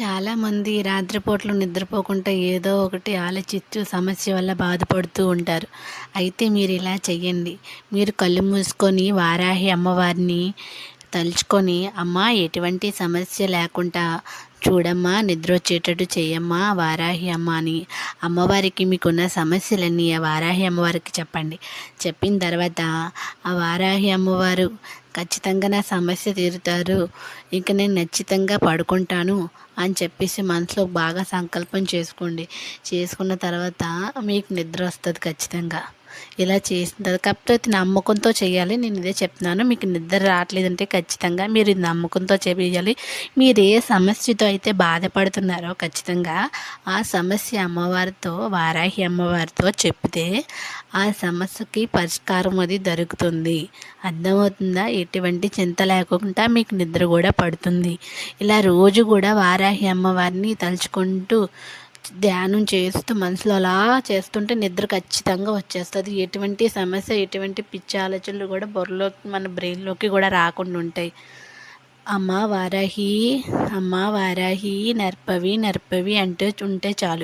చాలామంది రాత్రిపూటలు నిద్రపోకుండా ఏదో ఒకటి ఆలోచిస్తూ సమస్య వల్ల బాధపడుతూ ఉంటారు. అయితే మీరు ఇలా చెయ్యండి. మీరు కళ్ళు మూసుకొని వారాహి అమ్మవారిని తలుచుకొని, అమ్మా ఎటువంటి సమస్య లేకుండా చూడమ్మా, నిద్రొచ్చేటట్టు చెయ్యమ్మా వారాహి అమ్మ అని అమ్మవారికి మీకున్న సమస్యలన్నీ ఆ వారాహి అమ్మవారికి చెప్పండి. చెప్పిన తర్వాత ఆ వారాహి అమ్మవారు ఖచ్చితంగా నా సమస్య తీరుతారు, ఇంక నేను ఖచ్చితంగా పడుకుంటాను అని చెప్పేసి మనసులో బాగా సంకల్పం చేసుకోండి. చేసుకున్న తర్వాత మీకు నిద్ర వస్తుంది ఖచ్చితంగా. ఇలా చేసిన తర్వాత కాకపోతే నమ్మకంతో చేయాలి. నేను ఇదే చెప్తున్నాను. మీకు నిద్ర రావట్లేదంటే ఖచ్చితంగా మీరు ఇది నమ్మకంతో చేయాలి. మీరు ఏ సమస్యతో అయితే బాధపడుతున్నారో ఖచ్చితంగా ఆ సమస్య అమ్మవారితో, వారాహి అమ్మవారితో చెప్తే ఆ సమస్యకి పరిష్కారం అది దొరుకుతుంది. అర్థమవుతుందా? ఎటువంటి చింత లేకుండా మీకు నిద్ర కూడా పడుతుంది. ఇలా రోజు కూడా వారాహి అమ్మవారిని తలుచుకుంటూ ధ్యానం చేస్తూ మనసులో అలా చేస్తుంటే నిద్ర ఖచ్చితంగా వచ్చేస్తుంది. ఎటువంటి సమస్య, ఎటువంటి పిచ్చి ఆలోచనలు కూడా బుర్రలోకి మన బ్రెయిన్లోకి కూడా రాకుండా ఉంటాయి. అమ్మ వారాహి, అమ్మ వారాహి, నర్పవి నర్పవి అంటూ ఉంటే చాలు.